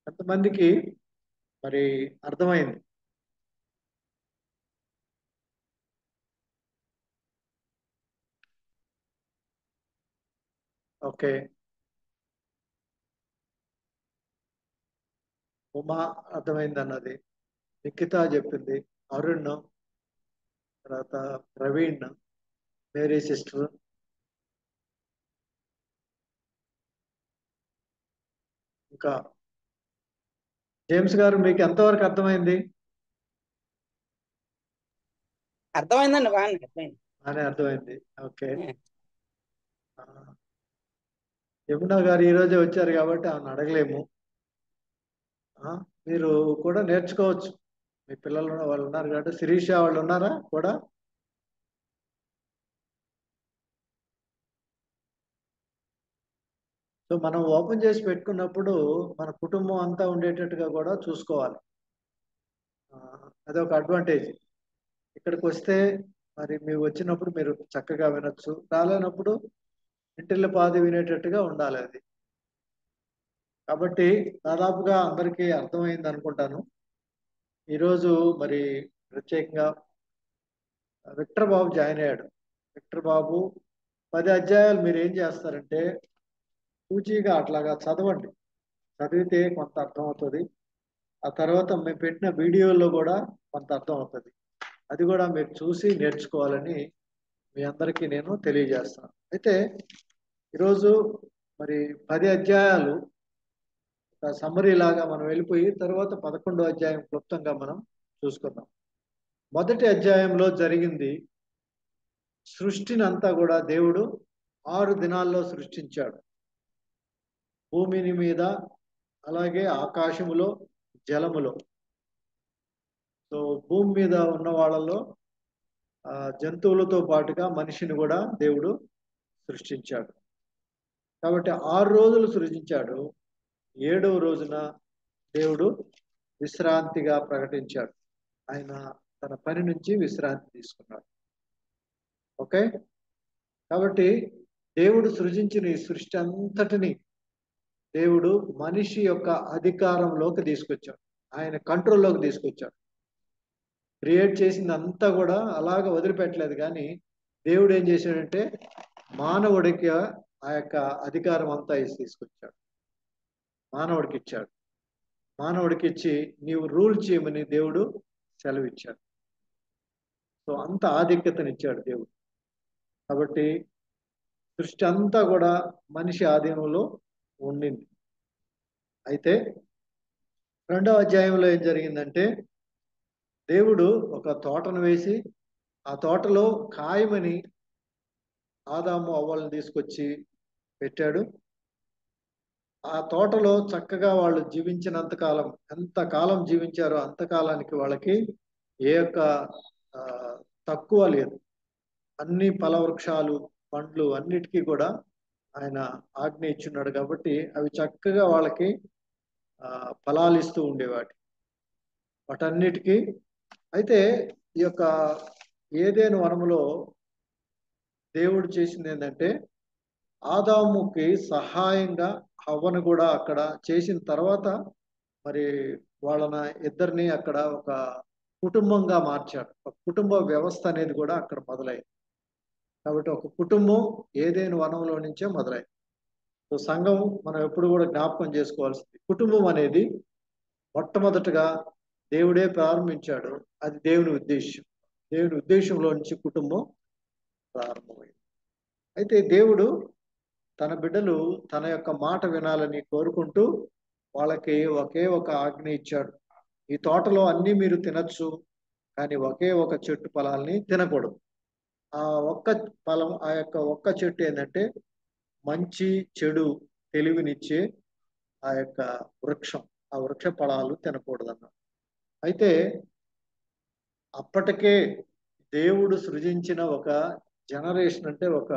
కొంతమందికి మరి అర్థమైంది. ఓకే. ఉమా అర్థమైంది అన్నది, నిఖిత చెప్పింది, అరుణ్, తర్వాత ప్రవీణ్, మేరీ సిస్టర్, ఇంకా జేమ్స్ గారు మీకు ఎంతవరకు అర్థమైంది? అర్థమైందండి, బాగా అర్థమైంది. అని అర్థమైంది. ఓకే. యమునా గారు ఈ రోజే వచ్చారు కాబట్టి ఆమెను అడగలేము. మీరు కూడా నేర్చుకోవచ్చు. మీ పిల్లలు వాళ్ళు ఉన్నారు కాబట్టి. శిరీష వాళ్ళు ఉన్నారా కూడా? సో మనం ఓపెన్ చేసి పెట్టుకున్నప్పుడు మన కుటుంబం అంతా ఉండేటట్టుగా కూడా చూసుకోవాలి. అదొక అడ్వాంటేజ్. ఇక్కడికి వస్తే మరి మీరు వచ్చినప్పుడు మీరు చక్కగా వినొచ్చు, రాలేనప్పుడు ఇంటిల్లి పాది వినేటట్టుగా ఉండాలి అది. కాబట్టి దాదాపుగా అందరికీ అర్థమైంది అనుకుంటాను. ఈరోజు మరి ప్రత్యేకంగా విక్టర్ బాబు జాయిన్ అయ్యాడు. విక్టర్ బాబు 10 అధ్యాయాలు మీరు ఏం చేస్తారంటే పూచీగా అట్లాగా చదవండి. చదివితే కొంత అర్థం అవుతుంది. ఆ తర్వాత మేము పెట్టిన వీడియోల్లో కూడా కొంత అర్థం అవుతుంది. అది కూడా మీరు చూసి నేర్చుకోవాలని మీ అందరికీ నేను తెలియజేస్తాను. అయితే ఈరోజు మరి 10 అధ్యాయాలు ఒక సమ్మరీ లాగా మనం వెళ్ళిపోయి తర్వాత 11వ అధ్యాయం క్లుప్తంగా మనం చూసుకుందాం. మొదటి అధ్యాయంలో జరిగింది, సృష్టిని అంతా కూడా దేవుడు 6 దినాల్లో సృష్టించాడు. భూమిని మీద, అలాగే ఆకాశములో, జలములో. సో భూమి మీద ఉన్న వాళ్ళలో జంతువులతో పాటుగా మనిషిని కూడా దేవుడు సృష్టించాడు. కాబట్టి 6 రోజులు సృజించాడు. 7వ రోజున దేవుడు విశ్రాంతిగా ప్రకటించాడు. ఆయన తన పని నుంచి విశ్రాంతి తీసుకున్నాడు. ఓకే. కాబట్టి దేవుడు సృజించిన ఈ సృష్టి అంతటిని దేవుడు మనిషి యొక్క అధికారంలోకి తీసుకొచ్చాడు. ఆయన కంట్రోల్లోకి తీసుకొచ్చాడు. క్రియేట్ చేసింది అంతా కూడా అలాగ వదిలిపెట్టలేదు. కానీ దేవుడు ఏం చేశాడంటే మానవుడికి ఆ యొక్క అధికారం అంతా తీసుకొచ్చాడు, మానవుడికి ఇచ్చాడు. మానవుడికి ఇచ్చి నీవు రూల్ చేయమని దేవుడు సెలవిచ్చాడు. సో అంత ఆధిక్యతనిచ్చాడు దేవుడు. కాబట్టి సృష్టి అంతా కూడా మనిషి ఆధీనంలో ఉండింది. అయితే 2వ అధ్యాయంలో ఏం జరిగిందంటే దేవుడు ఒక తోటను వేసి ఆ తోటలో కాయమని ఆదాము అవ్వలను తీసుకొచ్చి పెట్టాడు. ఆ తోటలో చక్కగా వాళ్ళు జీవించినంత కాలం, ఎంత కాలం జీవించారో అంతకాలానికి వాళ్ళకి ఏ యొక్క తక్కువ లేదు. అన్ని ఫలవృక్షాలు, పండ్లు అన్నిటికీ కూడా ఆయన ఆజ్ఞ ఇచ్చున్నాడు. కాబట్టి అవి చక్కగా వాళ్ళకి ఫలాలు ఇస్తూ ఉండేవాటి వాటన్నిటికీ. అయితే ఈ యొక్క ఏదెను వనములో దేవుడు చేసింది ఏంటంటే ఆదాముకి సహాయంగా హవ్వను కూడా అక్కడ చేసిన తర్వాత మరి వాళ్ళని ఇద్దరిని అక్కడ ఒక కుటుంబంగా మార్చాడు. ఒక కుటుంబ వ్యవస్థ అనేది కూడా అక్కడ మొదలైంది. కాబట్టి ఒక కుటుంబం ఏదైనా వనంలో నుంచే మొదలైంది. సో సంఘం మనం ఎప్పుడు కూడా జ్ఞాపకం చేసుకోవాల్సింది, కుటుంబం అనేది మొట్టమొదటగా దేవుడే ప్రారంభించాడు. అది దేవుని ఉద్దేశం. దేవుని ఉద్దేశంలో నుంచి కుటుంబం ప్రారంభమైంది. అయితే దేవుడు తన బిడ్డలు తన యొక్క మాట వినాలని కోరుకుంటూ వాళ్ళకి ఒకే ఒక ఆజ్ఞ ఇచ్చాడు. ఈ తోటలో అన్ని మీరు తినచ్చు, కానీ ఒకే ఒక చెట్టు ఫలాల్ని తినకూడదు. ఆ ఒక్క ఫలం, ఆ యొక్క ఒక్క చెట్టు ఏంటంటే మంచి చెడు తెలివినిచ్చే ఆ యొక్క వృక్షం. ఆ వృక్ష ఫలాలు తినకూడదన్న. అయితే అప్పటికే దేవుడు సృజించిన ఒక జనరేషన్, అంటే ఒక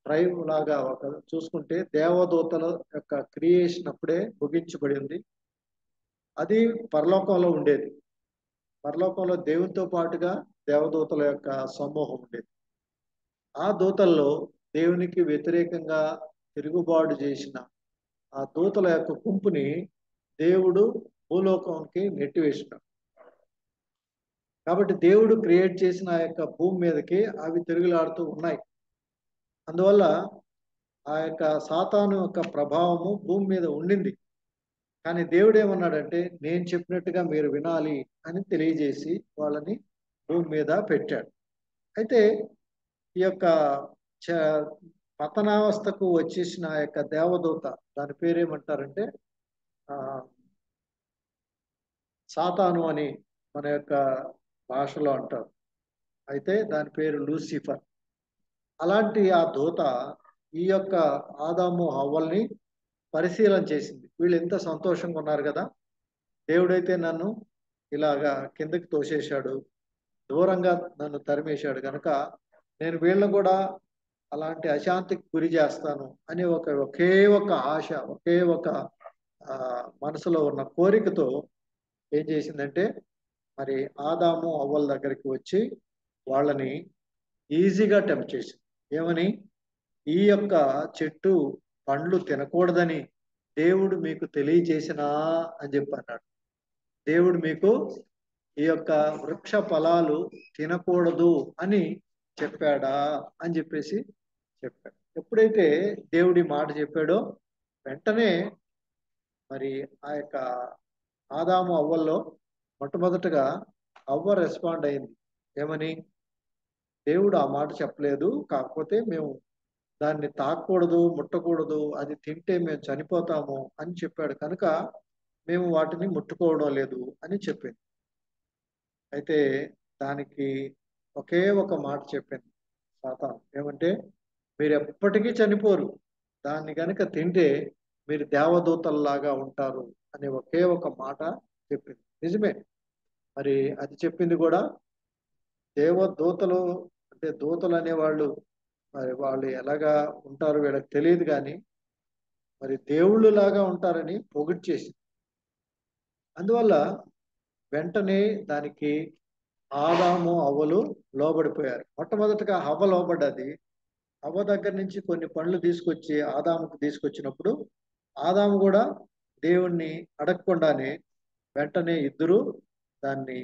ట్రైబ్ లాగా ఒక చూసుకుంటే దేవదూతల యొక్క క్రియేషన్ అప్పుడే ముగించబడింది. అది పరలోకంలో ఉండేది. పరలోకంలో దేవునితో పాటుగా దేవదూతల యొక్క సమూహం ఉండేది. ఆ దూతల్లో దేవునికి వ్యతిరేకంగా తిరుగుబాటు చేసిన ఆ దూతల యొక్క గుంపుని దేవుడు భూలోకంకి నెట్టివేసినాడు. కాబట్టి దేవుడు క్రియేట్ చేసిన ఆ యొక్క భూమి మీదకి అవి తిరుగులాడుతూ ఉన్నాయి. అందువల్ల ఆ యొక్క సాతాను యొక్క ప్రభావము భూమి మీద ఉండింది. కానీ దేవుడు ఏమన్నాడంటే, నేను చెప్పినట్టుగా మీరు వినాలి అని తెలియజేసి వాళ్ళని భూమి మీద పెట్టాడు. అయితే ఈ యొక్క చ పతనావస్థకు వచ్చేసిన ఆ యొక్క దేవదూత, దాని పేరేమంటారంటే ఆ సాతాను అని మన యొక్క భాషలో అంటారు. అయితే దాని పేరు లూసిఫర్. అలాంటి ఆ దూత ఈ యొక్క ఆదాము హవ్వల్ని పరిశీలన చేసింది. వీళ్ళు ఎంత సంతోషంగా ఉన్నారు కదా, దేవుడైతే నన్ను ఇలాగా కిందకి తోసేశాడు, దూరంగా నన్ను తరిమేశాడు కనుక నేను వీళ్ళని కూడా అలాంటి అశాంతికి గురి చేస్తాను అని ఒకే ఒక ఆశ, ఒకే ఒక మనసులో ఉన్న కోరికతో ఏం చేసిందంటే, మరి ఆదాము అవ్వల దగ్గరికి వచ్చి వాళ్ళని ఈజీగా టెంప్ట్ చేసింది. ఏమని? ఈ యొక్క చెట్టు పండ్లు తినకూడదని దేవుడు మీకు తెలియజేసినా అని చెప్పి అన్నాడు. దేవుడు మీకు ఈ యొక్క వృక్ష ఫలాలు తినకూడదు అని చెప్పాడా అని చెప్పేసి చెప్పాడు. ఎప్పుడైతే దేవుడి మాట చెప్పాడో వెంటనే మరి ఆ యొక్క ఆదాము అవ్వల్లో మొట్టమొదటగా అవ్వ రెస్పాండ్ అయింది. ఏమని? దేవుడు ఆ మాట చెప్పలేదు, కాకపోతే మేము దాన్ని తాకూడదు, ముట్టకూడదు, అది తింటే మేము చనిపోతాము అని చెప్పాడు కనుక మేము వాటిని ముట్టుకోవడం లేదు అని చెప్పింది. అయితే దానికి ఒకే ఒక మాట చెప్పింది సాతాను. ఏమంటే, మీరు ఎప్పటికీ చనిపోరు, దాన్ని కనుక తింటే మీరు దేవదూతల్లాగా ఉంటారు అనే ఒకే ఒక మాట చెప్పింది. నిజమే, మరి అది చెప్పింది కూడా దేవదూతలు అంటే దూతలు అనేవాళ్ళు మరి వాళ్ళు ఎలాగా ఉంటారు వీళ్ళకి తెలియదు, కానీ మరి దేవుళ్ళు లాగా ఉంటారని పొగిడి చేసింది. అందువల్ల వెంటనే దానికి ఆదాము అవ్వలు లోబడిపోయారు. మొట్టమొదటిగా హవ్వ లోబడ్డది. హవ్వ దగ్గర నుంచి కొన్ని పండ్లు తీసుకొచ్చి ఆదాముకు తీసుకొచ్చినప్పుడు ఆదాము కూడా దేవుణ్ణి అడగకుండానే వెంటనే ఇద్దరు దాన్ని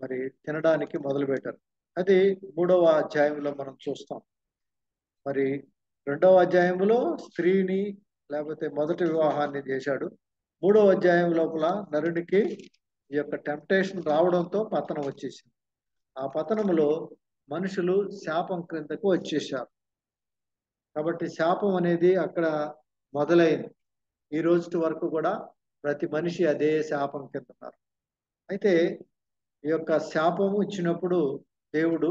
మరి తినడానికి మొదలుపెట్టారు. అది 3వ అధ్యాయంలో మనం చూస్తాం. మరి 2వ అధ్యాయంలో స్త్రీని లేకపోతే మొదటి వివాహాన్ని చేశాడు. 3వ అధ్యాయం లోపల నరునికి ఈ యొక్క టెంప్టేషన్ రావడంతో పతనం వచ్చేసింది. ఆ పతనములో మనుషులు శాపం క్రిందకు వచ్చేసారు. కాబట్టి శాపం అనేది అక్కడ మొదలైంది. ఈ రోజు వరకు కూడా ప్రతి మనిషి అదే శాపం కింద ఉన్నారు. అయితే ఈ యొక్క శాపం ఇచ్చినప్పుడు దేవుడు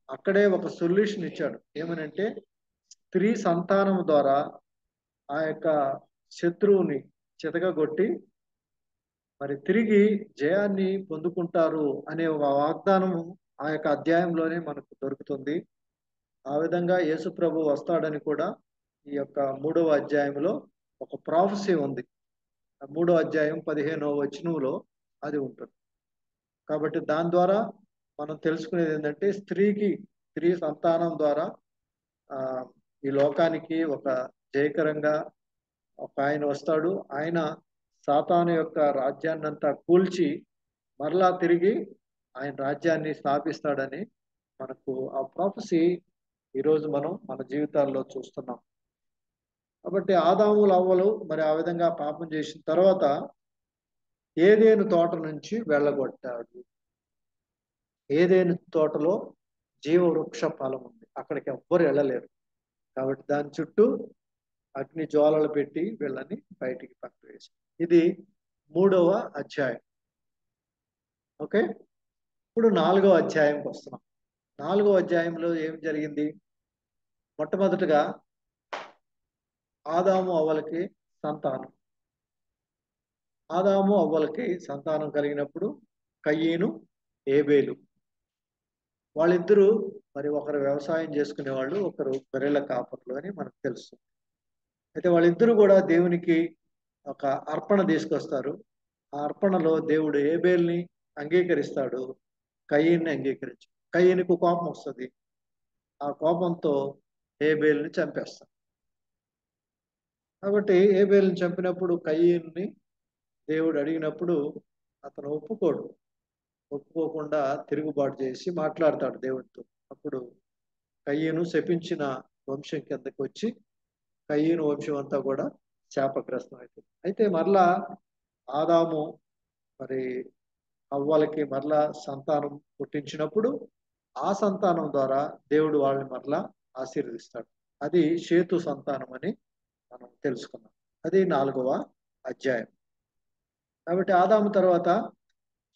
అక్కడే ఒక సొల్యూషన్ ఇచ్చాడు. ఏమనంటే, స్త్రీ సంతానం ద్వారా ఆ యొక్క శత్రువుని చితకగొట్టి మరి తిరిగి జయాన్ని పొందుకుంటారు అనే ఒక వాగ్దానము ఆ యొక్క అధ్యాయంలోనే మనకు దొరుకుతుంది. ఆ విధంగా యేసు ప్రభు వస్తాడని కూడా ఈ యొక్క 3వ అధ్యాయంలో ఒక ప్రాఫెసీ ఉంది. 3వ అధ్యాయం 15వ వచనంలో అది ఉంటుంది. కాబట్టి దాని ద్వారా మనం తెలుసుకునేది ఏంటంటే, స్త్రీ సంతానం ద్వారా ఈ లోకానికి ఒక జయకరంగా ఒక ఆయన వస్తాడు. ఆయన సాతాను యొక్క రాజ్యాన్ని అంతా కూల్చి మరలా తిరిగి ఆయన రాజ్యాన్ని స్థాపిస్తాడని మనకు ఆ ప్రాఫెసీ ఈరోజు మనం మన జీవితాల్లో చూస్తున్నాం. కాబట్టి ఆదాములు అవ్వలు మరి ఆ విధంగా పాపం చేసిన తర్వాత ఏదేను తోట నుంచి వెళ్ళగొట్టాడు. ఏదేను తోటలో జీవవృక్ష ఫలం ఉంది, అక్కడికి ఎవ్వరు వెళ్ళలేరు. కాబట్టి దాని చుట్టూ అగ్ని జ్వాలలు పెట్టి వీళ్ళని బయటికి పంపివేశారు. ఇది 3వ అధ్యాయం. ఓకే, ఇప్పుడు 4వ అధ్యాయంకి వస్తున్నాం. 4వ అధ్యాయంలో ఏం జరిగింది? మొట్టమొదటిగా ఆదాము అవ్వలకి సంతానం. ఆదాము అవ్వలకి సంతానం కలిగినప్పుడు కయ్యను, ఏబేలు వాళ్ళిద్దరూ మరి ఒకరు వ్యవసాయం చేసుకునేవాళ్ళు, ఒకరు గొర్రెల కాపర్లు అని మనకు తెలుసు. అయితే వాళ్ళిద్దరూ కూడా దేవునికి ఒక అర్పణ తీసుకొస్తారు. ఆ అర్పణలో దేవుడు ఏబేల్ని అంగీకరిస్తాడు, కయ్యన్ని అంగీకరించు. కయ్యనికి కోపం వస్తుంది. ఆ కోపంతో ఏబేల్ని చంపేస్తాడు. కాబట్టి హేబేలుని చంపినప్పుడు కయీనుని దేవుడు అడిగినప్పుడు అతను ఒప్పుకోకుండా తిరుగుబాటు చేసి మాట్లాడతాడు దేవుడితో. అప్పుడు కయ్యను శపించిన వంశం కిందకి వచ్చి కయ్యను వంశం అంతా కూడా శాపగ్రస్తం అవుతుంది. అయితే మరలా ఆదాము మరి హవ్వలకి మరలా సంతానం పుట్టించినప్పుడు ఆ సంతానం ద్వారా దేవుడు వాళ్ళని మరలా ఆశీర్వదిస్తాడు. అది షేతు సంతానం అని మనం తెలుసుకున్నాం. అది 4వ అధ్యాయం. కాబట్టి ఆదాము తర్వాత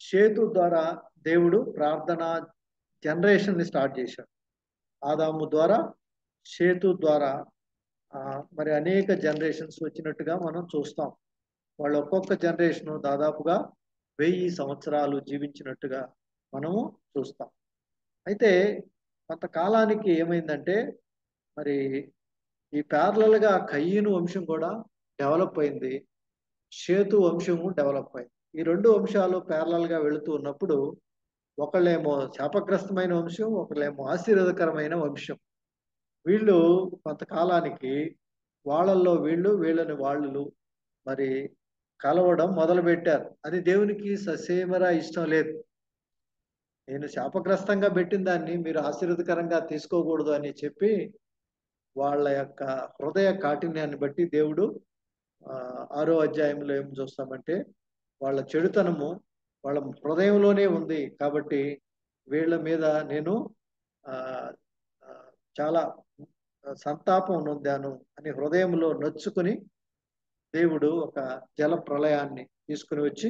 షేతు ద్వారా దేవుడు ప్రార్థన జనరేషన్ ని స్టార్ట్ చేశాడు. ఆదాము ద్వారా షేతు ద్వారా మరి అనేక జనరేషన్స్ వచ్చినట్టుగా మనం చూస్తాం. వాళ్ళు ఒక్కొక్క జనరేషన్ దాదాపుగా 1000 సంవత్సరాలు జీవించినట్టుగా మనము చూస్తాం. అయితే కొంతకాలానికి ఏమైందంటే మరి ఈ ప్యారలల్ గా కయ్యను వంశం కూడా డెవలప్ అయింది, షేతు వంశము డెవలప్ అయింది. ఈ రెండు వంశాలు ప్యారలల్ గా వెళుతూ ఉన్నప్పుడు ఒకళ్ళేమో శాపగ్రస్తమైన వంశం, ఒకళ్ళేమో ఆశీర్వాదకరమైన వంశం. వీళ్ళు కొంతకాలానికి వాళ్ళల్లో వీళ్ళు వీళ్ళని వాళ్ళు మరి కలవడం మొదలు పెట్టారు. అది దేవునికి ససేమరా ఇష్టం లేదు. నేను శాపగ్రస్తంగా పెట్టిన దాన్ని మీరు ఆశీర్వదకరంగా తీసుకోకూడదు అని చెప్పి వాళ్ళ యొక్క హృదయ కాఠిన్యాన్ని బట్టి దేవుడు 6వ అధ్యాయంలో ఏం చూస్తామంటే వాళ్ళ చెడుతనము వాళ్ళ హృదయంలోనే ఉంది కాబట్టి వీళ్ళ మీద నేను ఆ చాలా సంతాపం నొందాను అని హృదయంలో నొచ్చుకుని దేవుడు ఒక జల ప్రళయాన్ని తీసుకుని వచ్చి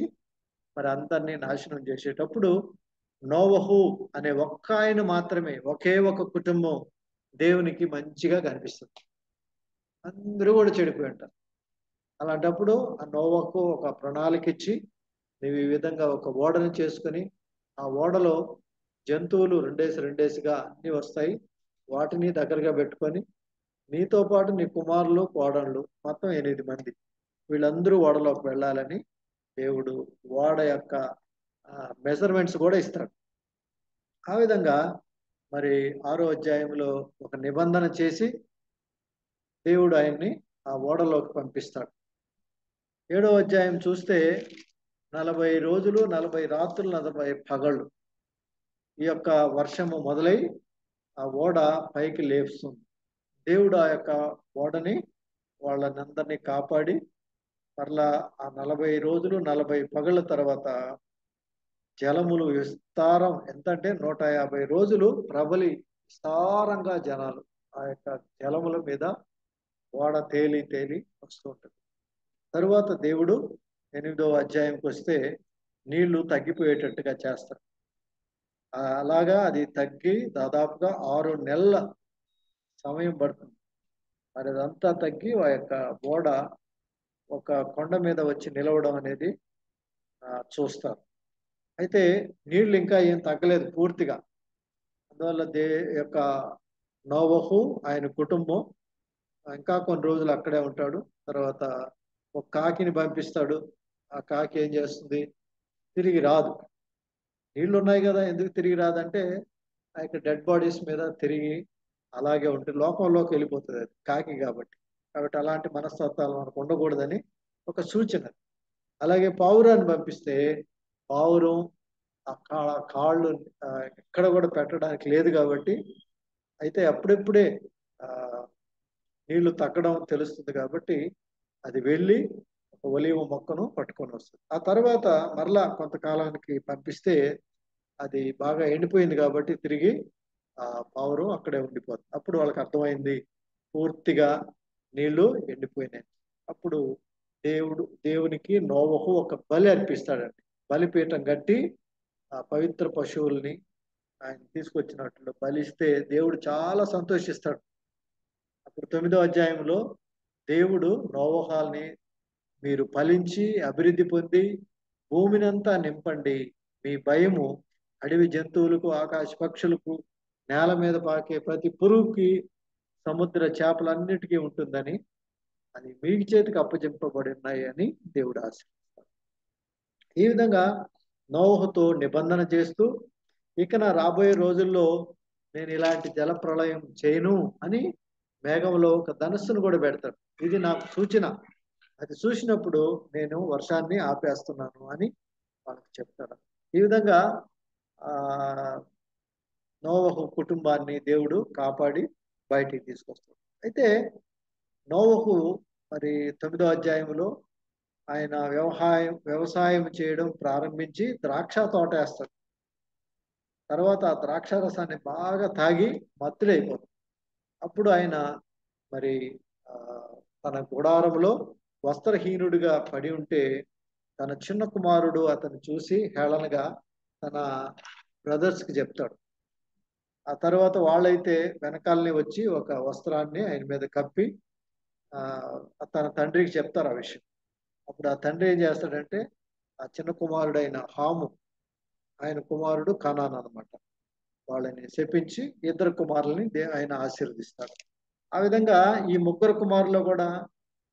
మరి అందరినీ నాశనం చేసేటప్పుడు నోవహు అనే ఒక్క ఆయన మాత్రమే, ఒకే ఒక కుటుంబం దేవునికి మంచిగా కనిపిస్తుంది. అందరూ కూడా చెడిపోయి ఉంటారు. అలాంటప్పుడు ఆ నోవహు ఒక ప్రణాళిక ఇచ్చి నువ్వు ఈ విధంగా ఒక ఓడని చేసుకుని ఆ ఓడలో జంతువులు రెండేసిగా అన్ని వస్తాయి, వాటిని దగ్గరగా పెట్టుకొని నీతో పాటు నీ కుమారులు కోడళ్ళు మొత్తం 8 మంది వీళ్ళందరూ ఓడలోకి వెళ్ళాలని దేవుడు ఓడ యొక్క మెజర్మెంట్స్ కూడా ఇస్తాడు. ఆ విధంగా మరి 6వ అధ్యాయంలో ఒక నిబంధన చేసి దేవుడు ఆయన్ని ఆ ఓడలోకి పంపిస్తాడు. 7వ అధ్యాయం చూస్తే 40 రోజులు 40 రాత్రులు 40 పగళ్ళు ఈ యొక్క వర్షము మొదలై ఆ ఓడ పైకి లేపుస్తుంది. దేవుడు ఆ యొక్క ఓడని వాళ్ళనందరినీ కాపాడి మరలా ఆ 40 రోజులు 40 పగళ్ళ తర్వాత జలములు విస్తారం ఎంతంటే 150 రోజులు ప్రబలి విస్తారంగా జనాలు ఆ యొక్క జలముల మీద ఓడ తేలి వస్తూ ఉంటుంది. తరువాత దేవుడు 8వ అధ్యాయంకి వస్తే నీళ్లు తగ్గిపోయేటట్టుగా చేస్తారు. అలాగా అది తగ్గి దాదాపుగా 6 నెలల సమయం పడుతుంది. మరి అదంతా తగ్గి ఆ యొక్క ఓడ ఒక కొండ మీద వచ్చి నిలవడం అనేది చూస్తారు. అయితే నీళ్లు ఇంకా ఏం తగ్గలేదు పూర్తిగా. అందువల్ల యొక్క నోవహు ఆయన కుటుంబం ఇంకా కొన్ని రోజులు అక్కడే ఉంటాడు. తర్వాత ఒక కాకిని పంపిస్తాడు. ఆ కాకి ఏం చేస్తుంది, తిరిగి రాదు. నీళ్లు ఉన్నాయి కదా, ఎందుకు తిరిగి రాదంటే ఆ యొక్క డెడ్ బాడీస్ మీద తిరిగి అలాగే ఉంటే లోకంలోకి వెళ్ళిపోతుంది అది కాకి కాబట్టి. అలాంటి మనస్తత్వాలు మనకు ఉండకూడదని ఒక సూచన. అలాగే పావురాన్ని పంపిస్తే పావురం ఆ కాళ్ళు ఎక్కడ కూడా పెట్టడానికి లేదు కాబట్టి అయితే అప్పుడెప్పుడే నీళ్లు తగ్గడం తెలుస్తుంది కాబట్టి అది వెళ్ళి ఒక ఒలీవ మొక్కను పట్టుకొని వస్తుంది. ఆ తర్వాత మరలా కొంతకాలానికి పంపిస్తే అది బాగా ఎండిపోయింది కాబట్టి తిరిగి ఆ పావురం అక్కడే ఉండిపోతుంది. అప్పుడు వాళ్ళకి అర్థమైంది పూర్తిగా నీళ్లు ఎండిపోయినాయి. అప్పుడు దేవునికి నోవహు ఒక బలి అర్పిస్తాడండి. బలిపీఠం కట్టి ఆ పవిత్ర పశువుల్ని ఆయన తీసుకొచ్చినట్లు బలిస్తే దేవుడు చాలా సంతోషిస్తాడు. అప్పుడు 9వ అధ్యాయంలో దేవుడు నోవహాల్ని మీరు ఫలించి అభివృద్ధి పొంది భూమినంతా నింపండి, మీ భయము అడవి జంతువులకు ఆకాశ పక్షులకు నేల మీద పాకే ప్రతి పురుగుకి సముద్ర చేపలన్నిటికీ ఉంటుందని అది మీ చేతికి అప్పచెప్పబడి ఉన్నాయి అని దేవుడు ఆశిస్తాడు. ఈ విధంగా నోవహుతో నిబంధన చేస్తూ ఇక నా రాబోయే రోజుల్లో నేను ఇలాంటి జల ప్రళయం చేయను అని మేఘంలో ఒక ధనుస్సును కూడా పెడతాడు. ఇది నాకు సూచన. అది చూసినప్పుడు నేను వర్షాన్ని ఆపేస్తున్నాను అని వాళ్ళకి చెప్తాడు. ఈ విధంగా ఆ నోవహు కుటుంబాన్ని దేవుడు కాపాడి బయటికి తీసుకొస్తాడు. అయితే నోవహు మరి 9వ అధ్యాయంలో ఆయన వ్యవసాయం చేయడం ప్రారంభించి ద్రాక్ష తోట వేస్తాడు. తర్వాత ఆ ద్రాక్ష రసాన్ని బాగా తాగి మత్తులైపోతాడు. అప్పుడు ఆయన మరి ఆ, తన గుడారంలో వస్త్రహీనుడిగా పడి ఉంటే తన చిన్న కుమారుడు అతను చూసి హేళనగా తన బ్రదర్స్ కి చెప్తాడు. ఆ తర్వాత వాళ్ళైతే వెనకాలనే వచ్చి ఒక వస్త్రాన్ని ఆయన మీద కప్పి ఆ తన తండ్రికి చెప్తారు ఆ విషయం. అప్పుడు ఆ తండ్రి ఏం చేస్తాడంటే ఆ చిన్న కుమారుడైన హాము, ఆయన కుమారుడు కనాన్ అన్నమాట, వాళ్ళని శపించి ఇద్దరు కుమారుల్ని ఆయన ఆశీర్వదిస్తాడు. ఆ విధంగా ఈ ముగ్గురు కుమారులు కూడా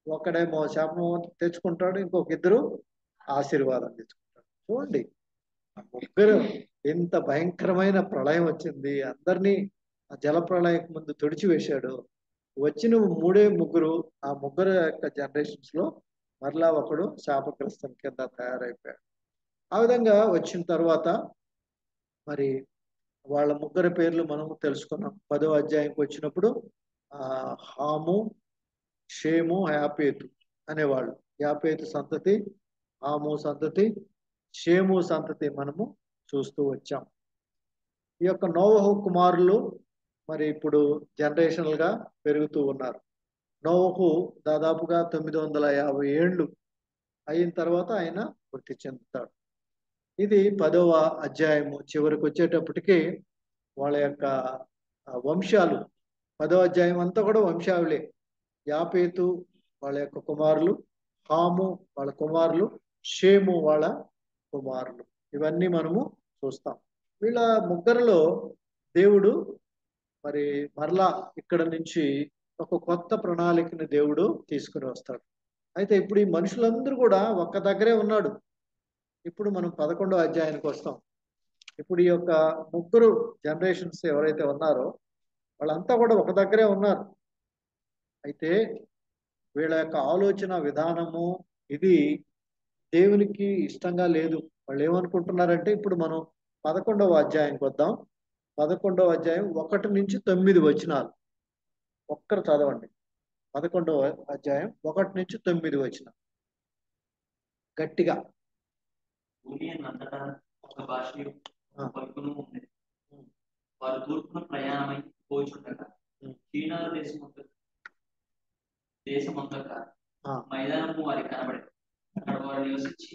ఒకడేమో శాపం తెచ్చుకుంటాడు, ఇంకొక ఇద్దరు ఆశీర్వాదం తెచ్చుకుంటాడు. చూడండి, ఆ ముగ్గురు ఎంత భయంకరమైన ప్రళయం వచ్చింది, అందరినీ ఆ జల ప్రళయం ముందు తుడిచివేశాడు. వచ్చిన ముగ్గురు, ఆ ముగ్గురు యొక్క జనరేషన్స్ లో మరలా ఒకడు శాపగ్రస్తం కింద తయారైపోయాడు. ఆ విధంగా వచ్చిన తర్వాత మరి వాళ్ళ ముగ్గురి పేర్లు మనం తెలుసుకున్నాం. 10వ అధ్యాయంకి వచ్చినప్పుడు ఆ హాము, షేము, యాపేతు అనేవాళ్ళు. యాపేతు సంతతి, హాము సంతతి, షేము సంతతి మనము చూస్తూ వచ్చాం. ఈ యొక్క నోవహు కుమారులు మరి ఇప్పుడు జనరేషనల్ గా పెరుగుతూ ఉన్నారు. నోవహు దాదాపుగా 950 ఏళ్ళు అయిన తర్వాత ఆయన మృతి చెందుతాడు. ఇది 10వ అధ్యాయము చివరికి వచ్చేటప్పటికి వాళ్ళ యొక్క వంశాలు, 10వ అధ్యాయం అంతా కూడా వంశావళి. యాపేతు వాళ్ళ యొక్క కుమారులు, హాము వాళ్ళ కుమారులు, షేము వాళ్ళ కుమారులు, ఇవన్నీ మనము చూస్తాం. వీళ్ళ ముగ్గురులో దేవుడు మరి మరలా ఇక్కడ నుంచి ఒక కొత్త ప్రణాళికని దేవుడు తీసుకుని వస్తాడు. అయితే ఇప్పుడు ఈ మనుషులందరూ కూడా ఒక్క దగ్గరే ఉన్నాడు. ఇప్పుడు మనం 11వ అధ్యాయానికి వస్తాం. ఇప్పుడు ఈ యొక్క ముగ్గురు జనరేషన్స్ ఎవరైతే ఉన్నారో వాళ్ళంతా కూడా ఒక దగ్గరే ఉన్నారు. అయితే వీళ్ళ యొక్క ఆలోచన విధానము ఇది దేవునికి ఇష్టంగా లేదు. వాళ్ళు ఏమనుకుంటున్నారంటే, ఇప్పుడు మనం 11వ అధ్యాయానికి వద్దాం. 11వ అధ్యాయం 1 నుంచి 9 వచనాలు ఒక్కరు చదవండి. 11వ అధ్యాయం 1 నుంచి 9 వచనం గట్టిగా. భూమి అంతటా ఒక భాషయు పలుకును ఉండేది. వారు తూర్పున ప్రయాణమై పోచుండగా చీనాల దేశమంతక మైదానము వారికి కనబడింది. అక్కడ వారు నివసించి,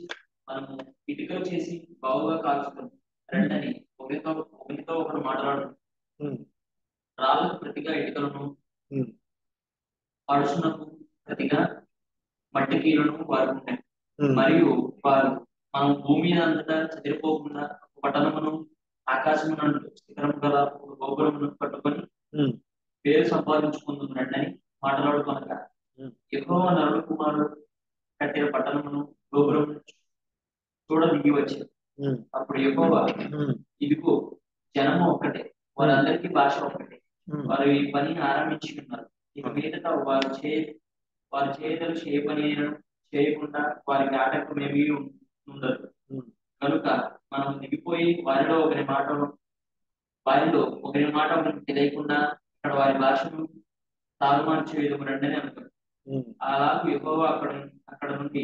మనము ఇటుకలు చేసి బావుగా కాల్చుకుని రెండని ఒకరితో ఒకరు మాట్లాడుతుంది. రాళ్ళకు ప్రతిగా ఇటుకలను, పరుషునకు ప్రతిగా మట్టి కీలను వారు ఉన్నాయి. మరియు వారు మనం భూమి అంతటా చెదిరిపోకుండా పట్టణమును, ఆకాశమునందు శిఖరం గల గోపురమును కట్టుకొని పేరు సంపాదించుకుంటున్నట్టని మాట్లాడుకొనగా, యెహోవా నరుల కుమారుడు కట్టిన పట్టణమును, గోపురమును చూడ దిగి వచ్చింది. అప్పుడు యెహోవా, ఇదిగో జనము ఒక్కటే, వారందరికీ భాష ఒక్కటే, వారు ఈ పని ఆరంభించి ఉన్నారు. ఇక మీదట వారు చేయదలుచు ఏ పని అయినా చేయకుండా వారికి ఆటంకం ఏమీ ఉండదు. కనుక మనం దిగిపోయి వారిలో ఒకరి మాట ఒకరికి తెలియకుండా అక్కడ వారి భాషను తారుమారు చేయడం రండని అనుకున్నారు. అలాగే యెహోవా అక్కడ నుండి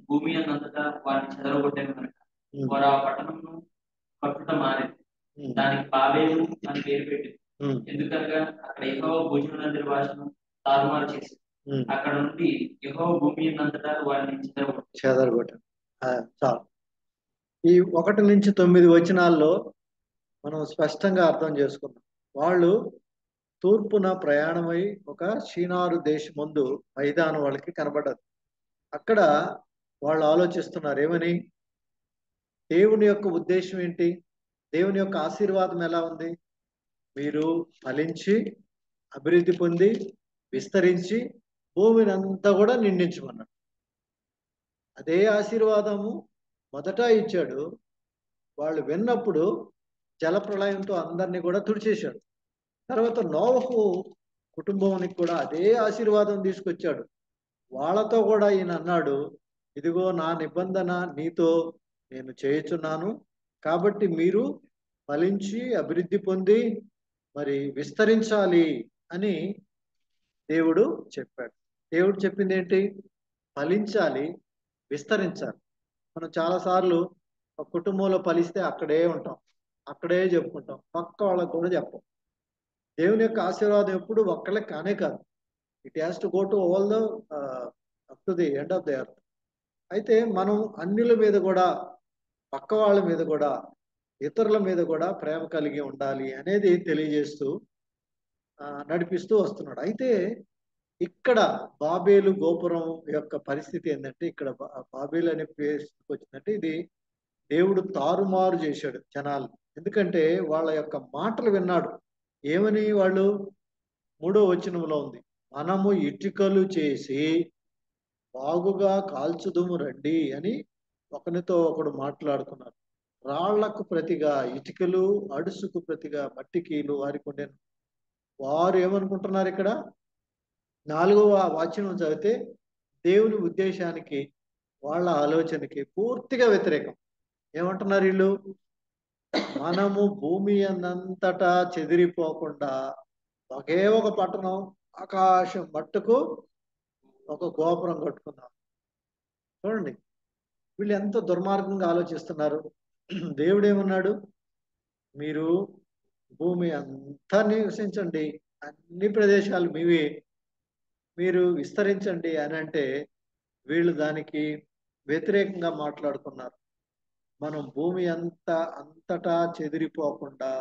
భూమి అంతటా వారిని చెదరగొట్టాను కనుక వారు ఆ పట్టణంను కట్టుట మారింది. దానికి బాబేలు అని పేరు పెట్టింది. ఎందుకనగా అక్కడ యెహోవా భూజనులందరి భాషను తారుమారు చేసింది. అక్కడ నుండి యెహోవా భూమి అంతటా వారిని చెదరగొట్టాను. చాలు. ఈ 1 నుంచి 9 వచనాల్లో మనం స్పష్టంగా అర్థం చేసుకున్నాం. వాళ్ళు తూర్పున ప్రయాణమై ఒక షీనారు దేశమందు మైదానం వాళ్ళకి కనబడ్డది. అక్కడ వాళ్ళు ఆలోచిస్తున్నారు ఏమని, దేవుని యొక్క ఉద్దేశం ఏంటి, దేవుని యొక్క ఆశీర్వాదం ఎలా ఉంది, మీరు ఫలించి అభివృద్ధి పొంది విస్తరించి భూమిని అంతా కూడా నిండించమన్నాడు. అదే ఆశీర్వాదము మొదట ఇచ్చాడు. వాళ్ళు విన్నప్పుడు జలప్రళయంతో అందరినీ కూడా తుడిచేశాడు. తర్వాత నోవహు కుటుంబానికి కూడా అదే ఆశీర్వాదం తీసుకొచ్చాడు. వాళ్ళతో కూడా ఈయన అన్నాడు, ఇదిగో నా నిబంధన నీతో నేను చేయుచున్నాను, కాబట్టి మీరు ఫలించి అభివృద్ధి పొంది మరి విస్తరించాలి అని దేవుడు చెప్పాడు. దేవుడు చెప్పింది ఏంటి? ఫలించాలి, విస్తరించాలి. మనం చాలాసార్లు ఒక కుటుంబంలో ఫలిస్తే అక్కడే ఉంటాం, అక్కడే చెప్పుకుంటాం, పక్క వాళ్ళకు కూడా చెప్పం. దేవుని యొక్క ఆశీర్వాదం ఎప్పుడు ఒక్కళ్ళకి కానే కాదు. It has to go to all the up to the end of the earth. అయితే మనం అన్యుల మీద కూడా, పక్క వాళ్ళ మీద కూడా, ఇతరుల మీద కూడా ప్రేమ కలిగి ఉండాలి అనేది తెలియజేస్తూ నడిపిస్తూ వస్తున్నాడు. అయితే ఇక్కడ బాబేలు గోపురం యొక్క పరిస్థితి ఏంటంటే, ఇక్కడ బాబేలు అనే ప్లేస్కి వచ్చిందంటే ఇది దేవుడు తారుమారు చేశాడు జనాలు. ఎందుకంటే వాళ్ళ యొక్క మాటలు విన్నాడు. ఏమని వాళ్ళు 3వ వచనంలో ఉంది, మనము ఇటుకలు చేసి బాగుగా కాల్చుదుము రండి అని ఒకరితో ఒకడు మాట్లాడుకున్నారు. రాళ్లకు ప్రతిగా ఇటుకలు, అడుసుకు ప్రతిగా మట్టికీలు వారికి ఉండేను. వారు ఏమనుకుంటున్నారు ఇక్కడ? 4వ వచనం చదివితే దేవుని ఉద్దేశానికి, వాళ్ళ ఆలోచనకి పూర్తిగా వ్యతిరేకం. ఏమంటున్నారు వీళ్ళు? మనము భూమి అంతటా చెదిరిపోకుండా ఒకే ఒక పట్టణం, ఆకాశం మట్టుకు ఒక గోపురం కట్టుకుందాం. చూడండి వీళ్ళు ఎంత దుర్మార్గంగా ఆలోచిస్తున్నారు. దేవుడు ఏమన్నాడు? మీరు భూమి అంతా నివసించండి, అన్ని ప్రదేశాలు మీవే, మీరు విస్తరించండి అని అంటే వీళ్ళు దానికి వ్యతిరేకంగా మాట్లాడుకున్నారు. మనం భూమి అంతటా చెదిరిపోకుండా